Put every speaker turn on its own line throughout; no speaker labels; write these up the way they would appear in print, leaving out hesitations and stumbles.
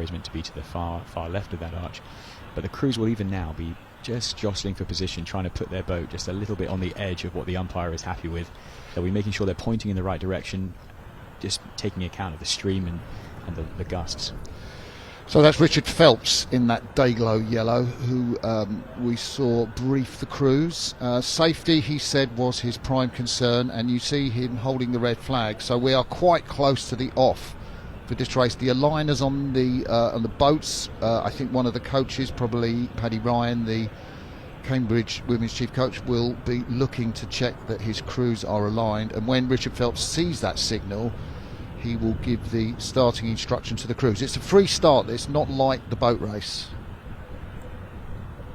is meant to be to the far left of that arch, but the crews will even now be just jostling for position, trying to put their boat just a little bit on the edge of what the umpire is happy with. They'll be making sure they're pointing in the right direction, just taking account of the stream and the gusts.
So that's Richard Phelps in that Dayglow yellow, who we saw brief the crews. Safety, he said, was his prime concern, and you see him holding the red flag. So we are quite close to the off for this race. The aligners on the boats, I think one of the coaches, probably Paddy Ryan, the Cambridge women's chief coach, will be looking to check that his crews are aligned, and when Richard Phelps sees that signal, he will give the starting instruction to the crews. It's a free start. It's not like the boat race.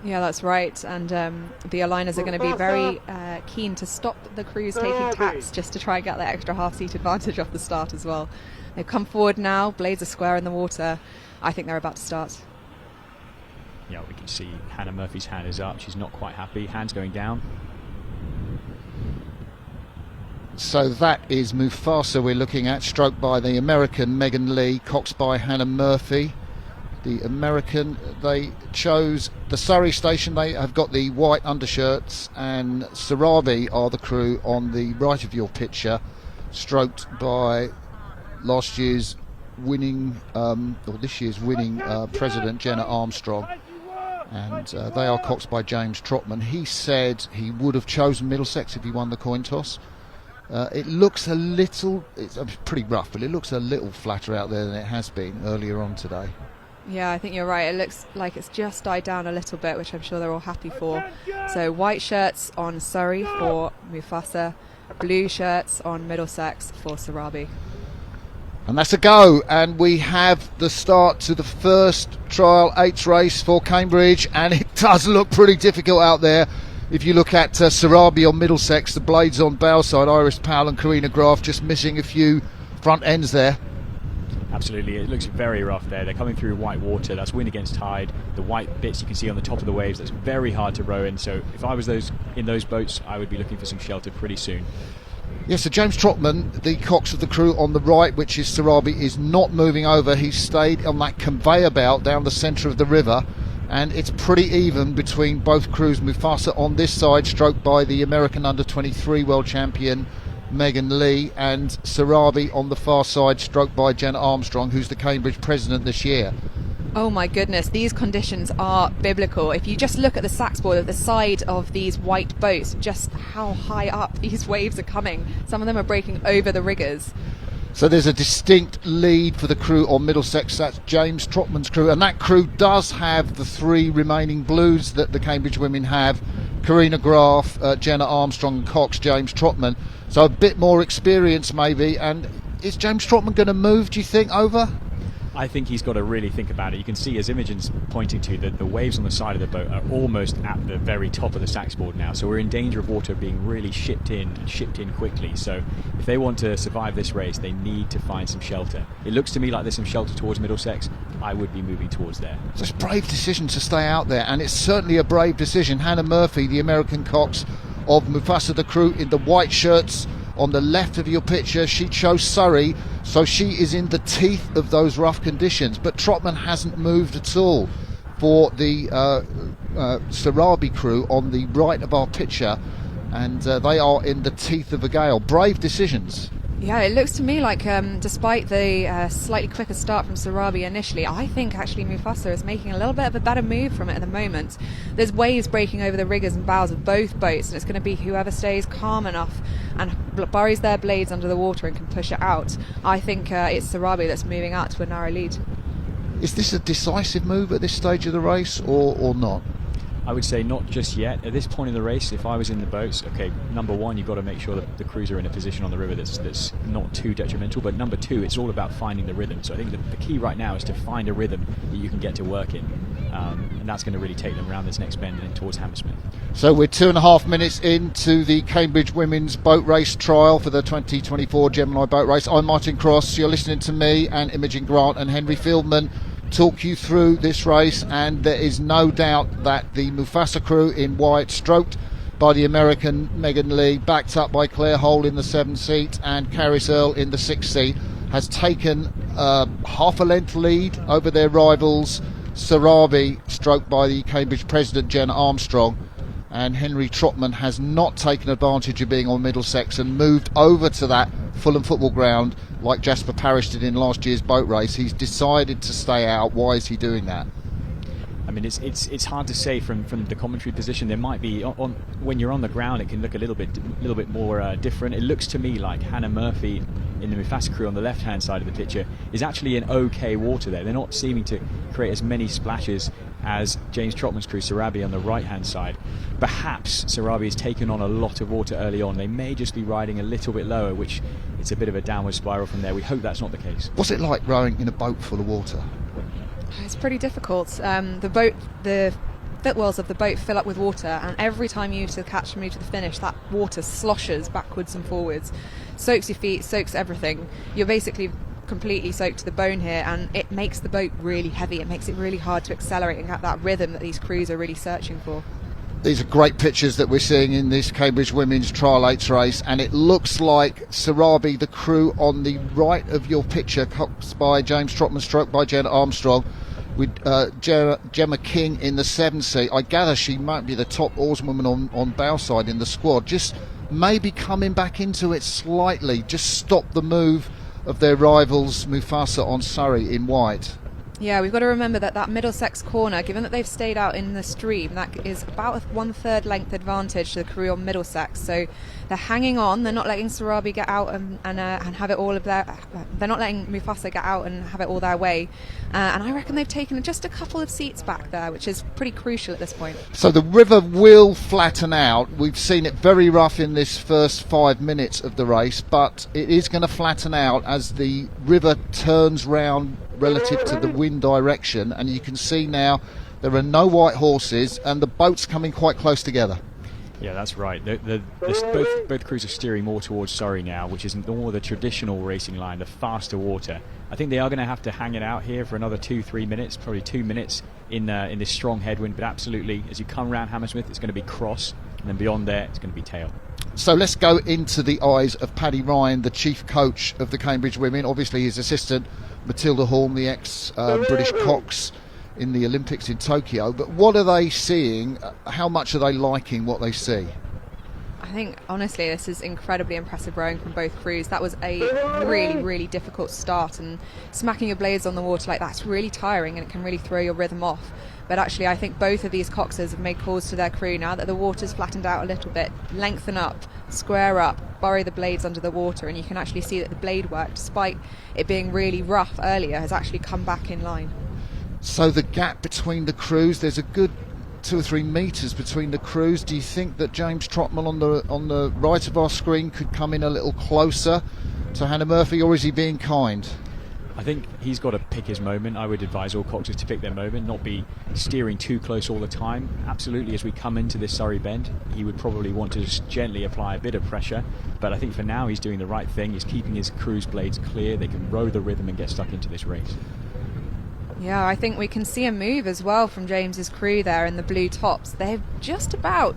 Yeah, that's right. And the aligners are going to be very keen to stop the crews taking tacks, just to try and get that extra half-seat advantage off the start as well. They've come forward now. Blades are square in the water. I think they're about to start.
Yeah, we can see Hannah Murphy's hand is up. She's not quite happy. Hand's going down.
So that is Mufasa we're looking at, stroked by the American Megan Lee, coxed by Hannah Murphy. The American, they chose the Surrey station. They have got the white undershirts, and Sarabi are the crew on the right of your picture, stroked by last year's winning, or this year's winning president, Jenna Armstrong. And they are coxed by James Trotman. He said he would have chosen Middlesex if he won the coin toss. It looks a little, it's pretty rough, but it looks a little flatter out there than it has been earlier on today.
Yeah, I think you're right. It looks like it's just died down a little bit, which I'm sure they're all happy for. So white shirts on Surrey for Mufasa, blue shirts on Middlesex for Sarabi.
And that's a go, and we have the start to the first Trial 8 race for Cambridge, and it does look pretty difficult out there. If you look at Sarabi on Middlesex, the blades on bow side, Iris Powell and Karina Graf just missing a few front ends there.
Absolutely, it looks very rough there. They're coming through white water. That's wind against tide. The white bits you can see on the top of the waves, that's very hard to row in. So if I was in those boats, I would be looking for some shelter pretty soon.
Yes, so James Trotman, the cox of the crew on the right, which is Sarabi, is not moving over. He's stayed on that conveyor belt down the centre of the river, and it's pretty even between both crews. Mufasa on this side, stroked by the American under-23 world champion Megan Lee, and Sarabi on the far side, stroked by Jenna Armstrong, who's the Cambridge president this year.
Oh my goodness, these conditions are biblical. If you just look at the saxboard at the side of these white boats, just how high up these waves are coming. Some of them are breaking over the riggers.
So there's a distinct lead for the crew on Middlesex. That's James Trotman's crew, and that crew does have the three remaining blues that the Cambridge women have: Karina Graf, Jenna Armstrong and cox James Trotman. So a bit more experience maybe. And is James Trotman going to move, do you think, over?
I think he's got to really think about it. You can see, as Imogen's pointing to, that the waves on the side of the boat are almost at the very top of the saxboard now. So we're in danger of water being really shipped in quickly. So if they want to survive this race, they need to find some shelter. It looks to me like there's some shelter towards Middlesex. I would be moving towards there.
So it's a brave decision to stay out there, and it's certainly a brave decision. Hannah Murphy, the American cox of Mufasa, the crew, in the white shirts on the left of your picture. She chose Surrey, so she is in the teeth of those rough conditions, but Trotman hasn't moved at all for the Sarabi crew on the right of our picture, and they are in the teeth of a gale. Brave decisions.
Yeah, it looks to me like despite the slightly quicker start from Sarabi initially, I think actually Mufasa is making a little bit of a better move from it at the moment. There's waves breaking over the riggers and bows of both boats, and it's going to be whoever stays calm enough and buries their blades under the water and can push it out. I think it's Sarabi that's moving out to a narrow lead.
Is this a decisive move at this stage of the race, or not?
I would say not just yet. At this point in the race, if I was in the boats, okay, number one, you've got to make sure that the crews are in a position on the river that's not too detrimental, but number two, it's all about finding the rhythm. So I think the key right now is to find a rhythm that you can get to work in, and that's going to really take them around this next bend and then towards Hammersmith.
So we're 2.5 minutes into the Cambridge Women's Boat Race trial for the 2024 Gemini Boat Race. I'm Martin Cross. You're listening to me and Imogen Grant and Henry Fieldman talk you through this race, and there is no doubt that the Mufasa crew in white, stroked by the American Megan Lee, backed up by Claire Hole in the 7th seat and Caris Earl in the 6th seat, has taken half a length lead over their rivals Sarabi, stroked by the Cambridge president Jen Armstrong, and Henry Trotman has not taken advantage of being on Middlesex and moved over to that Fulham football ground like Jasper Parrish did in last year's boat race. He's decided to stay out. Why is he doing that?
I mean, it's hard to say from the commentary position. There might be when you're on the ground, it can look a little bit more different. It looks to me like Hannah Murphy in the Mufasa crew on the left-hand side of the picture is actually in okay water there. They're not seeming to create as many splashes as James Trotman's crew, Sarabi, on the right-hand side. Perhaps Sarabi has taken on a lot of water early on. They may just be riding a little bit lower, which it's a bit of a downward spiral from there. We hope that's not the case.
What's it like rowing in a boat full of water?
It's pretty difficult. The footwells of the boat fill up with water, and every time you move to the catch and move to the finish, that water sloshes backwards and forwards, soaks your feet, soaks everything. You're basically completely soaked to the bone here, and it makes the boat really heavy. It makes it really hard to accelerate and get that rhythm that these crews are really searching for.
These are great pictures that we're seeing in this Cambridge Women's Trial 8 race, and it looks like Sarabi, the crew on the right of your picture, coxed by James Trotman, stroked by Jen Armstrong, with Gemma King in the 7th seat. I gather she might be the top oarswoman on bow side in the squad, just maybe coming back into it slightly, just stop the move of their rivals Mufasa on Surrey in white.
Yeah, we've got to remember that Middlesex corner, given that they've stayed out in the stream, that is about a 1/3 length advantage to the crew on Middlesex. So they're hanging on. They're not letting Sarabi get out and have it all of their. They're not letting Mufasa get out and have it all their way. And I reckon they've taken just a couple of seats back there, which is pretty crucial at this point.
So the river will flatten out. We've seen it very rough in this first 5 minutes of the race, but it is going to flatten out as the river turns round relative to the wind direction, and you can see now there are no white horses and the boat's coming quite close together.
Yeah, that's right. Both crews are steering more towards Surrey now, which is more the traditional racing line, the faster water. I think they are going to have to hang it out here for another 2-3 minutes, probably 2 minutes in this strong headwind. But absolutely, as you come around Hammersmith, it's going to be cross, and then beyond there, it's going to be tail.
So let's go into the eyes of Paddy Ryan, the chief coach of the Cambridge Women. Obviously, his assistant Matilda Horn, the ex-British cox in the Olympics in Tokyo. But what are they seeing? How much are they liking what they see?
I think, honestly, this is incredibly impressive rowing from both crews. That was a really, really difficult start, and smacking your blades on the water like that's really tiring and it can really throw your rhythm off. But actually, I think both of these coxers have made calls to their crew now that the water's flattened out a little bit. Lengthen up, square up, burrow the blades under the water, and you can actually see that the blade work, despite it being really rough earlier, has actually come back in line.
So the gap between the crews, there's a good 2 or 3 metres between the crews. Do you think that James Trotman on the right of our screen could come in a little closer to Hannah Murphy, or is he being kind?
I think he's got to pick his moment. I would advise all coxers to pick their moment, not be steering too close all the time. Absolutely, as we come into this Surrey bend, he would probably want to just gently apply a bit of pressure. But I think for now he's doing the right thing. He's keeping his crew's blades clear. They can row the rhythm and get stuck into this race.
Yeah, I think we can see a move as well from James's crew there in the blue tops. They're just about,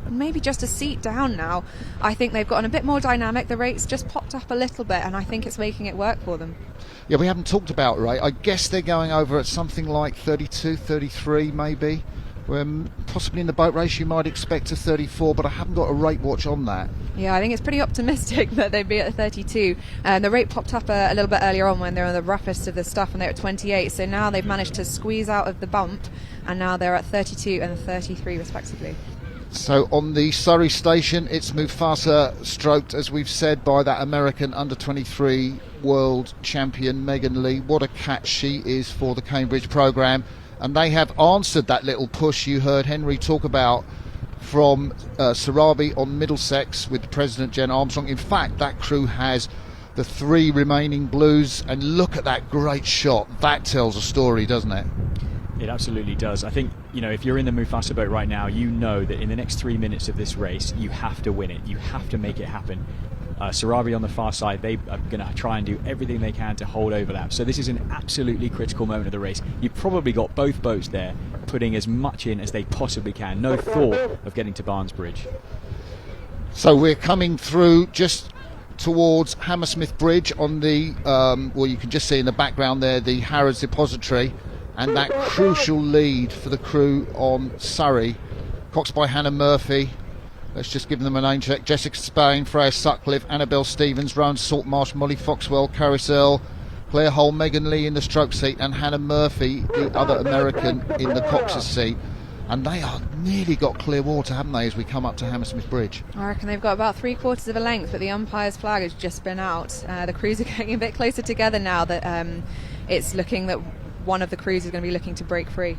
maybe just a seat down now. I think they've gotten a bit more dynamic. The rate's just popped up a little bit, and I think it's making it work for them.
Yeah, we haven't talked about rate. I guess they're going over at something like 32, 33 maybe. Possibly in the boat race you might expect a 34, but I haven't got a rate watch on that.
Yeah, I think it's pretty optimistic that they'd be at 32. The rate popped up a little bit earlier on when they were on the roughest of the stuff, and they're at 28. So now they've managed to squeeze out of the bump, and now they're at 32 and 33 respectively.
So on the Surrey station, it's Mufasa, stroked, as we've said, by that American under-23 world champion Megan Lee. What a catch she is for the Cambridge programme. And they have answered that little push you heard Henry talk about from Sarabi on Middlesex with President Jen Armstrong. In fact, that crew has the 3 remaining blues, and look at that great shot. That tells a story, doesn't it?
It absolutely does. I think, if you're in the Mufasa boat right now, you know that in the next 3 minutes of this race, you have to win it. You have to make it happen. Sarabi on the far side, they are going to try and do everything they can to hold overlap. So this is an absolutely critical moment of the race. You've probably got both boats there putting as much in as they possibly can. No thought of getting to Barnes Bridge.
So we're coming through just towards Hammersmith Bridge on the, well, you can just see in the background there the Harrods Depository, and that crucial lead for the crew on Surrey. Cox by Hannah Murphy. Let's just give them a name check. Jessica Spain, Freya Sutcliffe, Annabelle Stevens, Rowan Saltmarsh, Molly Foxwell, Carousel, Claire Hole, Megan Lee in the stroke seat, and Hannah Murphy, the other American, in the Cox's seat. And they are nearly got clear water, haven't they, as we come up to Hammersmith Bridge?
I reckon they've got about 3/4 of a length, but the umpire's flag has just been out. The crews are getting a bit closer together now that it's looking that one of the crews is going to be looking to break free.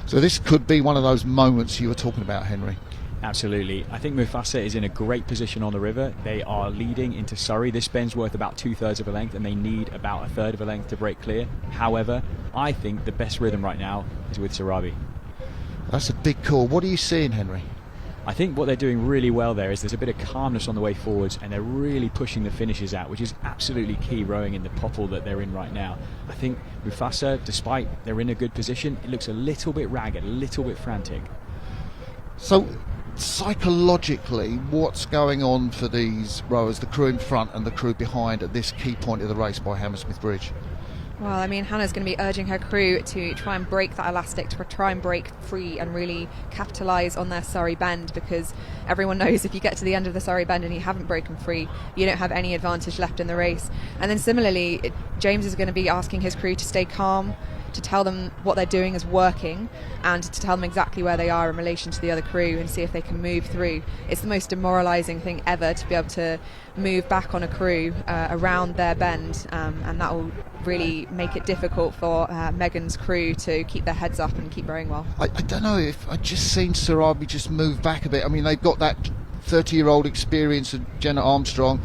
So this could be one of those moments you were talking about, Henry.
Absolutely. I think Mufasa is in a great position on the river. They are leading into Surrey. This bend's worth about 2/3 of a length, and they need about 1/3 of a length to break clear. However, I think the best rhythm right now is with Sarabi.
That's a big call. What are you seeing, Henry?
I think what they're doing really well there is there's a bit of calmness on the way forwards, and they're really pushing the finishes out, which is absolutely key rowing in the popple that they're in right now. I think Mufasa, despite they're in a good position, it looks a little bit ragged, a little bit frantic.
So psychologically, what's going on for these rowers, the crew in front and the crew behind, at this key point of the race by Hammersmith Bridge?
Well, I mean, Hannah's going to be urging her crew to try and break that elastic, to try and break free and really capitalise on their Surrey bend, because everyone knows if you get to the end of the Surrey bend and you haven't broken free, you don't have any advantage left in the race. And then similarly, James is going to be asking his crew to stay calm, to tell them what they're doing is working, and to tell them exactly where they are in relation to the other crew and see if they can move through. It's the most demoralising thing ever to be able to move back on a crew around their bend, and that will really make it difficult for Megan's crew to keep their heads up and keep rowing well.
I don't know if I've just seen Sarabi just move back a bit. I mean, they've got that 30-year-old experience of Jenna Armstrong,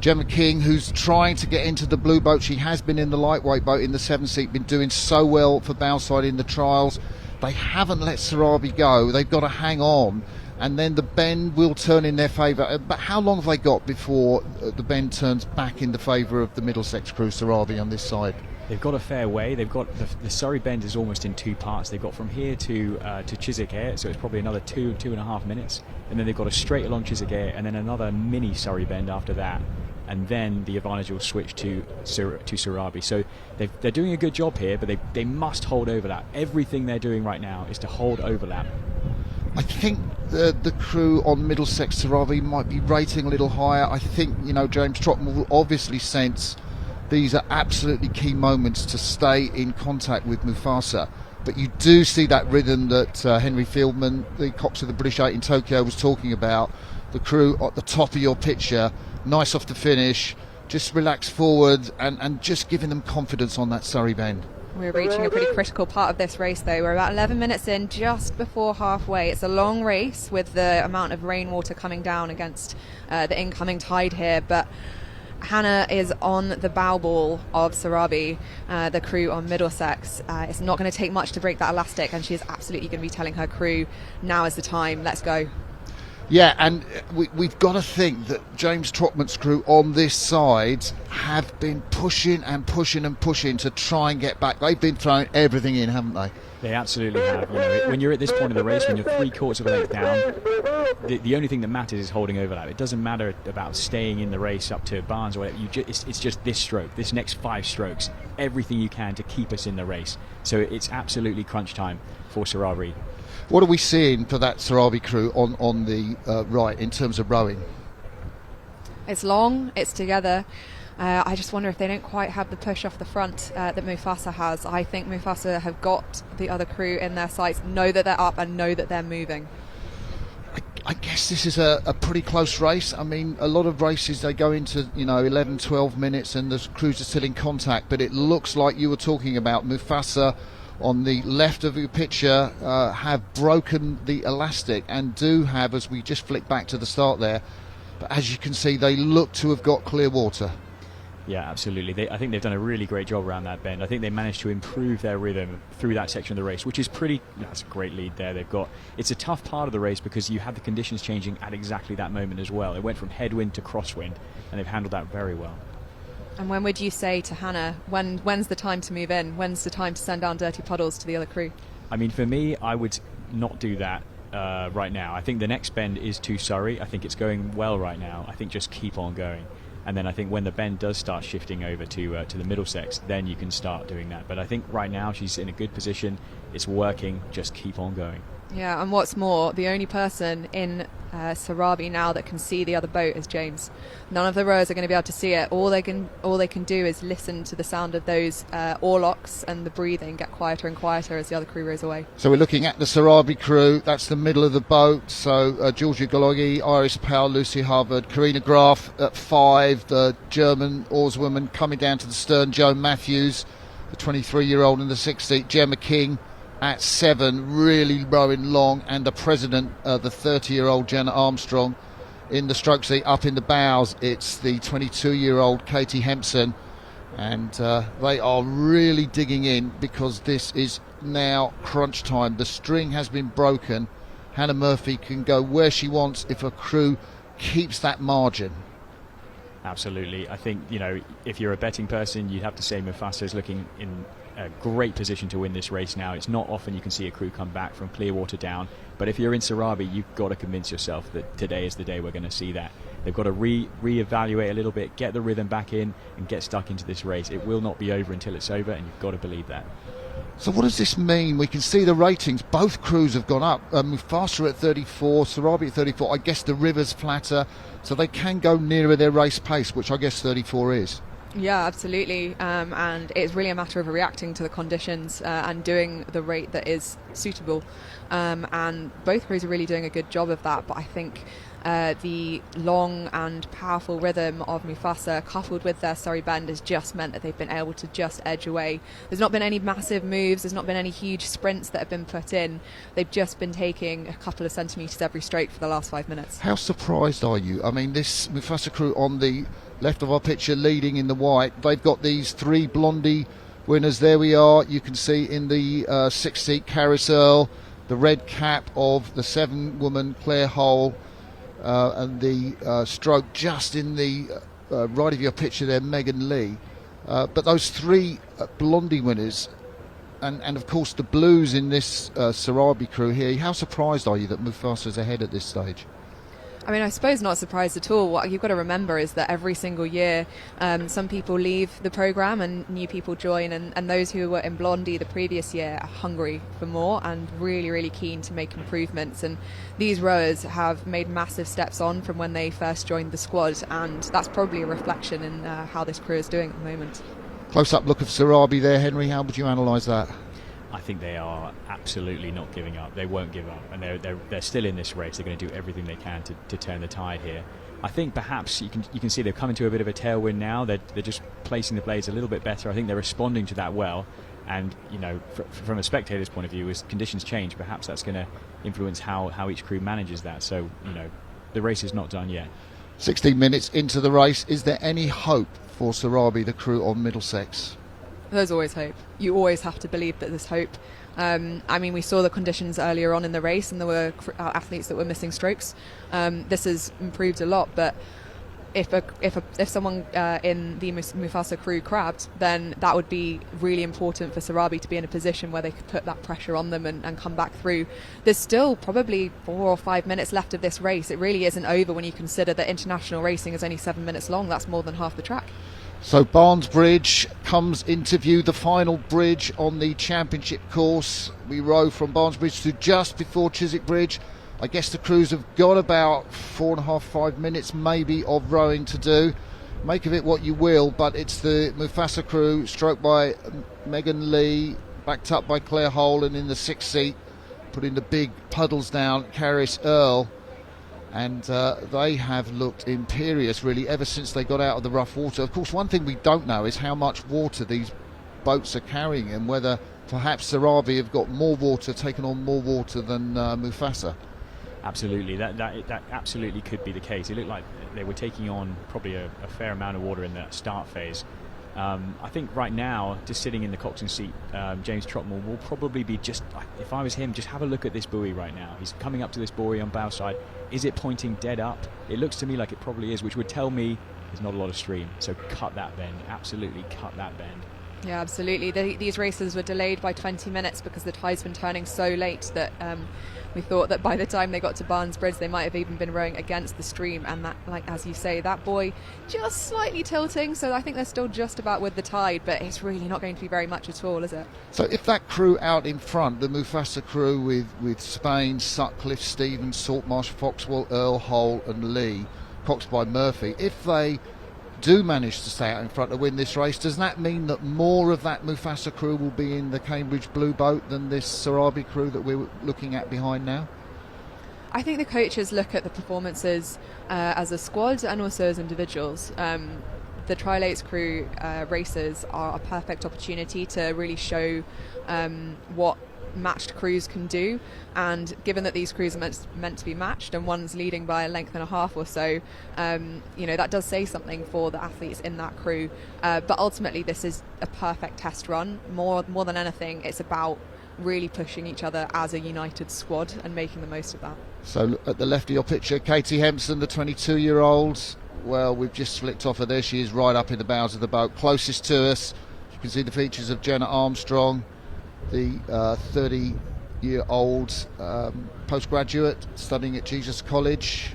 Gemma King, who's trying to get into the blue boat. She has been in the lightweight boat in the 7 seat, been doing so well for Bowside in the trials. They haven't let Sarabi go. They've got to hang on, and then the bend will turn in their favour. But how long have they got before the bend turns back in the favour of the Middlesex crew, Sarabi, on this side?
They've got a fair way. They've got the Surrey bend is almost in 2 parts. They've got from here to Chiswick Air, so it's probably another 2.5 minutes, and then they've got a straight along Chiswick Air, and then another mini Surrey bend after that, and then the advantage will switch to Sarabi. So they're doing a good job here, but they must hold overlap. Everything they're doing right now is to hold overlap.
I think the crew on Middlesex Sarabi might be rating a little higher. I think, James Trotman will obviously sense these are absolutely key moments to stay in contact with Mufasa. But you do see that rhythm that Henry Fieldman, the Cox of the British 8 in Tokyo, was talking about. The crew at the top of your picture, nice off the finish, just relax forward and just giving them confidence on that Surrey bend.
We're reaching a pretty critical part of this race, though. We're about 11 minutes in, just before halfway. It's a long race with the amount of rainwater coming down against the incoming tide here, but Hannah is on the bow ball of Sarabi, the crew on Middlesex. It's not going to take much to break that elastic, and she is absolutely going to be telling her crew, now is the time, let's go.
Yeah, and we've got to think that James Trotman's crew on this side have been pushing and pushing and pushing to try and get back. They've been throwing everything in, haven't they?
They absolutely have. When you're at this point of the race, when you're 3/4 of a length down, the only thing that matters is holding overlap. It doesn't matter about staying in the race up to Barnes or whatever. It's just this stroke, this next 5 strokes, everything you can to keep us in the race. So it's absolutely crunch time for Sarabi.
What are we seeing for that Sarabi crew on the right in terms of rowing?
It's long, it's together. I just wonder if they don't quite have the push off the front that Mufasa has. I think Mufasa have got the other crew in their sights, know that they're up and know that they're moving.
I guess this is a pretty close race. I mean, a lot of races, they go into 11, 12 minutes and the crews are still in contact, but it looks like you were talking about Mufasa on the left of your picture have broken the elastic and do have, as we just flick back to the start there, but as you can see, they look to have got clear water.
Yeah, absolutely. I think they've done a really great job around that bend. I think they managed to improve their rhythm through that section of the race, which is that's a great lead there. It's a tough part of the race because you have the conditions changing at exactly that moment as well. It went from headwind to crosswind, and they've handled that very well.
And when would you say to Hannah, when's the time to move in? When's the time to send down dirty puddles to the other crew?
I mean, for me, I would not do that right now. I think the next bend is to Surrey. I think it's going well right now. I think just keep on going. And then I think when the bend does start shifting over to the Middlesex, then you can start doing that. But I think right now she's in a good position. It's working. Just keep on going.
Yeah, and what's more, the only person in Sarabi now that can see the other boat is James. None of the rowers are going to be able to see it. All they can do is listen to the sound of those oarlocks, and the breathing get quieter and quieter as the other crew rows away.
So we're looking at the Sarabi crew. That's the middle of the boat. So Georgia Galogi, Iris Powell, Lucy Harvard, Karina Graf at 5, the German oarswoman coming down to the stern, Joan Matthews, the 23-year-old in the 6th seat, Gemma King at 7, really rowing long, and the president, the 30-year-old Jenna Armstrong in the stroke seat. Up in the bows, it's the 22-year-old Katie Hempson, and they are really digging in because this is now crunch time. The string has been broken. Hannah Murphy can go where she wants if her crew keeps that margin.
Absolutely. I think, if you're a betting person, you'd have to say Mufasa is looking in a great position to win this race now. It's not often you can see a crew come back from clear water down, but if you're in Sarabi, you've got to convince yourself that today is the day we're going to see that. They've got to re-evaluate a little bit, get the rhythm back in, and get stuck into this race. It will not be over until it's over, and you've got to believe that.
So what does this mean? We can see the ratings. Both crews have gone up. Mufasa at 34, Sarabi at 34. I guess the river's flatter, so they can go nearer their race pace, which I guess 34 is.
Yeah, absolutely. And it's really a matter of reacting to the conditions and doing the rate that is suitable. And both crews are really doing a good job of that. But I think the long and powerful rhythm of Mufasa, coupled with their Surrey bend, has just meant that they've been able to just edge away. There's not been any massive moves. There's not been any huge sprints that have been put in. They've just been taking a couple of centimetres every stroke for the last 5 minutes.
How surprised are you? I mean, this Mufasa crew on the left of our picture leading in the white, they've got these 3 Blondie winners. There we are. You can see in the 6th seat Caris Earle, the red cap of the 7-woman Claire Hole, and the stroke just in the right of your picture there, Megan Lee. But those 3 Blondie winners, and of course the blues in this Sarabi crew here, how surprised are you that Mufasa's ahead at this stage?
I mean, I suppose not surprised at all. What you've got to remember is that every single year some people leave the programme and new people join, and those who were in Blondie the previous year are hungry for more and really, really keen to make improvements. And these rowers have made massive steps on from when they first joined the squad, and that's probably a reflection in how this crew is doing at the moment.
Close-up look of Sarabi there, Henry. How would you analyse that?
I think they are absolutely not giving up. They won't give up, and they're still in this race. They're going to do everything they can to turn the tide here. I think perhaps you can see they've come into a bit of a tailwind now. They're just placing the blades a little bit better. I think they're responding to that well, and from a spectator's point of view, as conditions change, perhaps that's going to influence how each crew manages that. So the race is not done yet.
16 minutes into the race. Is there any hope for Sarabi, the crew on Middlesex?
There's always hope. You always have to believe that there's hope. I mean, we saw the conditions earlier on in the race, and there were athletes that were missing strokes. This has improved a lot, but if someone in the Mufasa crew crabbed, then that would be really important for Sarabi to be in a position where they could put that pressure on them and come back through. There's still probably 4 or 5 minutes left of this race. It really isn't over when you consider that international racing is only 7 minutes long. That's more than half the track.
So Barnes Bridge comes into view, the final bridge on the championship course. We row from Barnes Bridge to just before Chiswick Bridge. I guess the crews have got about 4.5, 5 minutes maybe of rowing to do. Make of it what you will, but it's the Mufasa crew, stroked by Megan Lee, backed up by Claire Hole, and in the 6th seat, putting the big puddles down, Caris Earle. And they have looked imperious, really, ever since they got out of the rough water. Of course, one thing we don't know is how much water these boats are carrying, and whether perhaps Sarabi have got more water, taken on more water than Mufasa.
Absolutely, that absolutely could be the case. It looked like they were taking on probably a fair amount of water in that start phase. I think right now, just sitting in the coxswain seat, James Trotmore will probably be just, if I was him, just have a look at this buoy right now. He's coming up to this buoy on bow side. Is it pointing dead up? It looks to me like it probably is, which would tell me there's not a lot of stream. So cut that bend, absolutely cut that bend.
Yeah, absolutely. These races were delayed by 20 minutes because the tide's been turning so late that we thought that by the time they got to Barnes Bridge, they might have even been rowing against the stream. And that, like as you say, that buoy just slightly tilting. So I think they're still just about with the tide, but it's really not going to be very much at all, is it?
So if that crew out in front, the Mufasa crew with Spain, Sutcliffe, Stevens, Saltmarsh, Foxwell, Earl, Hull and Lee, Cox by Murphy, if they do manage to stay out in front to win this race, does that mean that more of that Mufasa crew will be in the Cambridge Blue Boat than this Sarabi crew that we're looking at behind now?
I think the coaches look at the performances as a squad and also as individuals. The Tri-Lakes crew races are a perfect opportunity to really show what matched crews can do, and given that these crews are meant to be matched and one's leading by a length and a half or so, that does say something for the athletes in that crew, but ultimately this is a perfect test run. More than anything, it's about really pushing each other as a united squad and making the most of that. So
at the left of your picture, Katie Hempson, the 22-year-old, well, we've just flicked off of there. She is right up in the bows of the boat, closest to us. You can see the features of Jenna Armstrong, the 30-year-old postgraduate studying at Jesus College.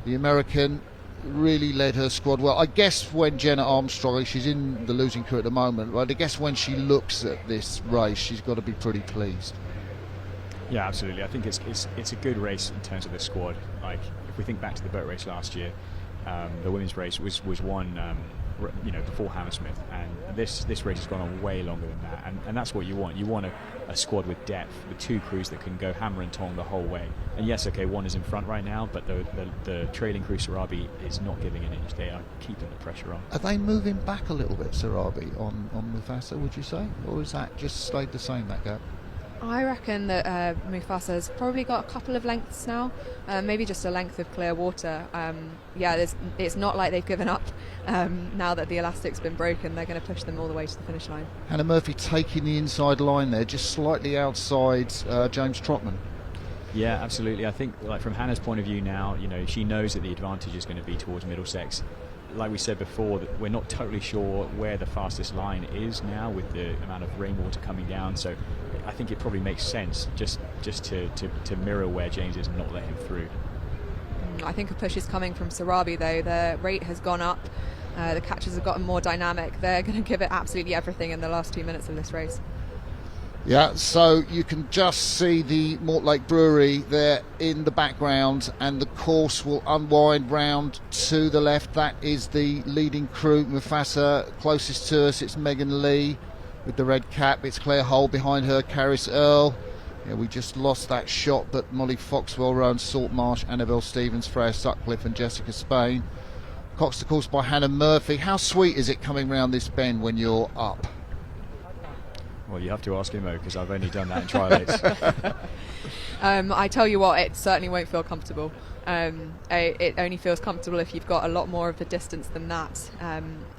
The American really led her squad well. I guess when Jenna Armstrong, she's in the losing crew at the moment, but I guess when she looks at this race, she's got to be pretty pleased.
Yeah, absolutely. I think it's a good race in terms of the squad. Like, if we think back to the boat race last year, the women's race was won before Hammersmith, and this race has gone on way longer than that, and that's what you want. You want a squad with depth, with two crews that can go hammer and tong the whole way. And yes, okay, one is in front right now, but the trailing crew Sarabi is not giving an inch. They are keeping the pressure on.
Are they moving back a little bit, Sarabi, on Mufasa, would you say, or is that just stayed the same, that gap?
I reckon that Mufasa's probably got a couple of lengths now, maybe just a length of clear water. It's not like they've given up now that the elastic's been broken. They're going to push them all the way to the finish line.
Hannah Murphy taking the inside line there, just slightly outside James Trotman.
Yeah, absolutely. I think, like, from Hannah's point of view now, she knows that the advantage is going to be towards Middlesex. Like we said before, that we're not totally sure where the fastest line is now with the amount of rainwater coming down. So I think it probably makes sense just to mirror where James is and not let him through.
I think a push is coming from Sarabi though. The rate has gone up. The catches have gotten more dynamic. They're going to give it absolutely everything in the last 2 minutes of this race.
Yeah, so you can just see the Mortlake Brewery there in the background, and the course will unwind round to the left. That is the leading crew, Mufasa. Closest to us, it's Megan Lee with the red cap. It's Claire Hull behind her, Caris Earl. Yeah, we just lost that shot, but Molly Foxwell, Rowan Saltmarsh, Annabelle Stevens, Freya Sutcliffe and Jessica Spain. Cox the course by Hannah Murphy. How sweet is it coming round this bend when you're up?
Well, you have to ask him, because I've only done that in Tri-Lakes.
I tell you what, it certainly won't feel comfortable. It only feels comfortable if you've got a lot more of the distance than that.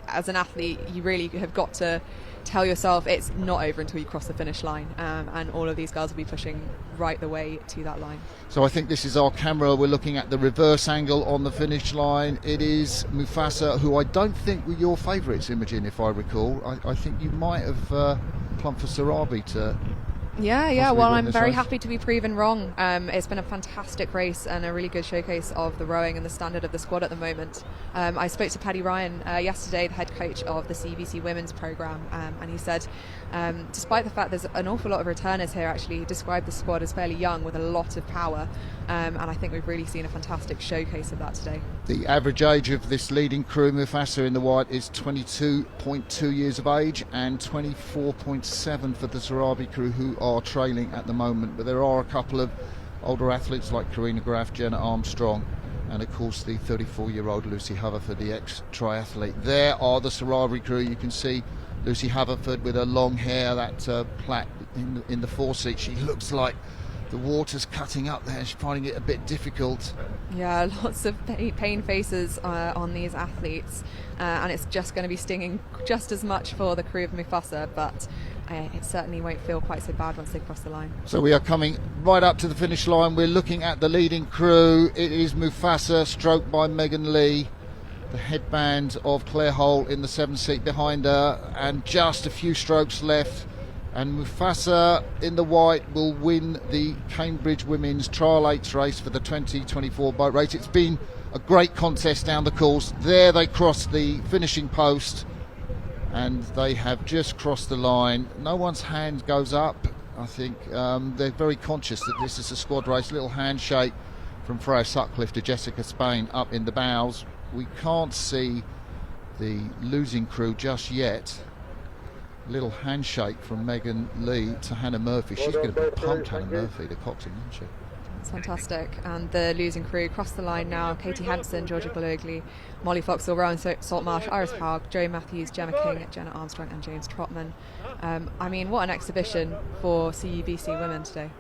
As an athlete, you really have got to tell yourself it's not over until you cross the finish line, and all of these girls will be pushing right the way to that line.
So I think this is our camera. We're looking at the reverse angle on the finish line. It is Mufasa, who I don't think were your favourites, Imogen, if I recall. I think you might have plumped for Sarabi to...
Yeah. Well, I'm very happy to be proven wrong. It's been a fantastic race and a really good showcase of the rowing and the standard of the squad at the moment. I spoke to Paddy Ryan yesterday, the head coach of the CBC women's programme, and he said, despite the fact there's an awful lot of returners here, actually, he described the squad as fairly young with a lot of power, and I think we've really seen a fantastic showcase of that today.
The average age of this leading crew, Mufasa in the white, is 22.2 years of age, and 24.7 for the Sarabi crew, who are trailing at the moment. But there are a couple of older athletes like Karina Graf, Jenna Armstrong, and of course the 34-year-old Lucy Haverford, the ex-triathlete. There are the Sarabi crew. You can see Lucy Haverford with her long hair, that plait in the foreseat. She looks like the water's cutting up there. She's finding it a bit difficult.
Yeah, lots of pain faces on these athletes, and it's just going to be stinging just as much for the crew of Mufasa, but it certainly won't feel quite so bad once they cross the line.
So we are coming right up to the finish line. We're looking at the leading crew. It is Mufasa, stroked by Megan Lee. The headband of Claire Hole in the 7th seat behind her, and just a few strokes left. And Mufasa in the white will win the Cambridge Women's Trial 8 race for the 2024 boat race. It's been a great contest down the course. There they cross the finishing post, and they have just crossed the line. No one's hand goes up. I think they're very conscious that this is a squad race. Little handshake from Freya Sutcliffe to Jessica Spain up in the bows. We can't see the losing crew just yet. Little handshake from Megan Lee to Hannah Murphy. She's going to be pumped, Hannah Murphy, the coxswain, isn't she?
It's fantastic. And the losing crew cross the line now. Katie Hampson, Georgia Bologli, Molly Foxall, Rowan Saltmarsh, Iris Park, Joe Matthews, Gemma King, Jenna Armstrong and James Trotman. I mean, what an exhibition for CUBC women today.